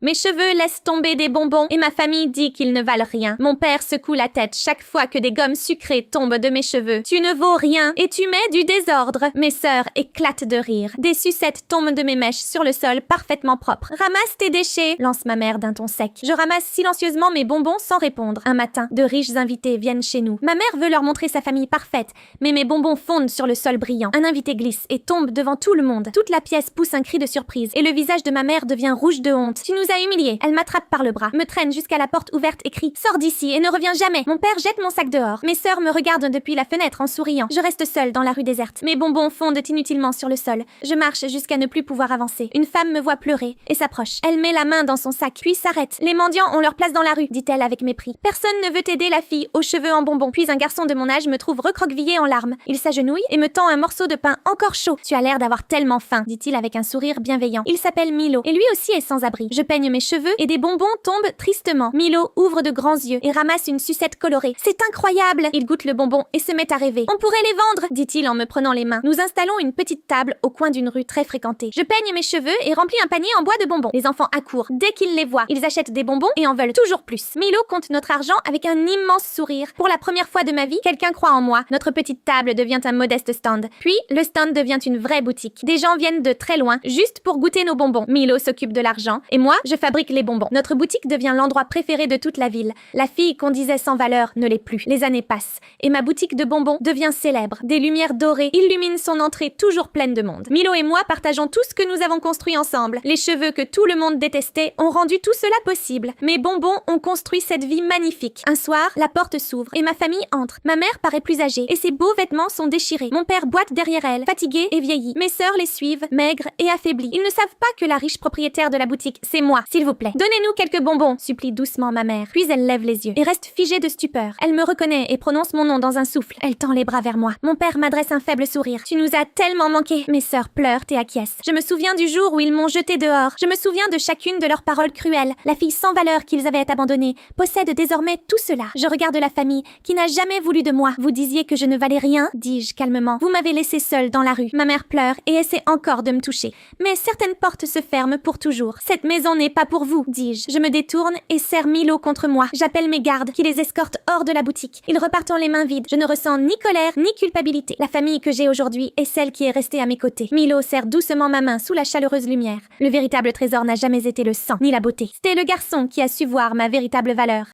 Mes cheveux laissent tomber des bonbons et ma famille dit qu'ils ne valent rien. Mon père secoue la tête chaque fois que des gommes sucrées tombent de mes cheveux. Tu ne vaux rien et tu mets du désordre. Mes sœurs éclatent de rire. Des sucettes tombent de mes mèches sur le sol parfaitement propre. Ramasse tes déchets, lance ma mère d'un ton sec. Je ramasse silencieusement mes bonbons sans répondre. Un matin, de riches invités viennent chez nous. Ma mère veut leur montrer sa famille parfaite, mais mes bonbons fondent sur le sol brillant. Un invité glisse et tombe devant tout le monde. Toute la pièce pousse un cri de surprise et le visage de ma mère devient rouge de honte. Tu nous as humiliés. Elle m'attrape par le bras, me traîne jusqu'à la porte ouverte et crie « Sors d'ici et ne reviens jamais !» Mon père jette mon sac dehors. Mes sœurs me regardent depuis la fenêtre en souriant. Je reste seule dans la rue déserte. Mes bonbons fondent inutilement sur le sol. Je marche jusqu'à ne plus pouvoir avancer. Une femme me voit pleurer et s'approche. Elle met la main dans son sac, puis s'arrête. Les mendiants ont leur place dans la rue, dit-elle avec mépris. Personne ne veut aider la fille aux cheveux en bonbons. Puis un garçon de mon âge me trouve recroquevillée en larmes. Il s'agenouille et me tend un morceau de pain encore chaud. Tu as l'air d'avoir tellement faim, dit-il avec un sourire bienveillant. Il s'appelle Milo et lui aussi est sans abri. Je peigne mes cheveux et des bonbons tombent tristement. Milo ouvre de grands yeux et ramasse une sucette colorée. C'est incroyable! Il goûte le bonbon et se met à rêver. On pourrait les vendre, dit-il en me prenant les mains. Nous installons une petite table au coin d'une rue très fréquentée. Je peigne mes cheveux et remplis un panier en bois de bonbons. Les enfants accourent. Dès qu'ils les voient, ils achètent des bonbons et en veulent toujours plus. Milo compte notre argent avec un immense sourire. Pour la première fois de ma vie, quelqu'un croit en moi. Notre petite table devient un modeste stand. Puis, le stand devient une vraie boutique. Des gens viennent de très loin, juste pour goûter nos bonbons. Milo s'occupe de l'argent et moi, je fabrique les bonbons. Notre boutique devient l'endroit préféré de toute la ville. La fille qu'on disait sans valeur ne l'est plus. Les années passent et ma boutique de bonbons devient célèbre. Des lumières dorées illuminent son entrée toujours pleine de monde. Milo et moi partageons tout ce que nous avons construit ensemble. Les cheveux que tout le monde détestait ont rendu tout cela possible. Mes bonbons ont construit cette vie magnifique. Un soir, la porte s'ouvre et ma famille entre. Ma mère paraît plus âgée et ses beaux vêtements sont déchirés. Mon père boite derrière elle, fatigué et vieilli. Mes sœurs les suivent, maigres et affaiblies. Ils ne savent pas que la riche propriétaire de la boutique, c'est moi. S'il vous plaît, donnez-nous quelques bonbons, supplie doucement ma mère. Puis elle lève les yeux et reste figée de stupeur. Elle me reconnaît et prononce mon nom dans un souffle. Elle tend les bras vers moi. Mon père m'adresse un faible sourire. Tu nous as tellement manqué. Mes sœurs pleurent et acquiescent. Je me souviens du jour où ils m'ont jeté dehors. Je me souviens de chacune de leurs paroles cruelles. La fille sans valeur qu'ils avaient abandonnée possède désormais tout cela. Je regarde la famille qui n'a jamais voulu de moi. Vous disiez que je ne valais rien, dis-je calmement. Vous m'avez laissée seule dans la rue. Ma mère pleure et essaie encore de me toucher. Mais certaines portes se ferment pour toujours. Cette maison n'est pas pour vous, dis-je. Je me détourne et serre Milo contre moi. J'appelle mes gardes qui les escortent hors de la boutique. Ils repartent les mains vides. Je ne ressens ni colère ni culpabilité. La famille que j'ai aujourd'hui est celle qui est restée à mes côtés. Milo serre doucement ma main sous la chaleureuse lumière. Le véritable trésor n'a jamais été le sang ni la beauté. C'était le garçon qui a su voir ma véritable valeur.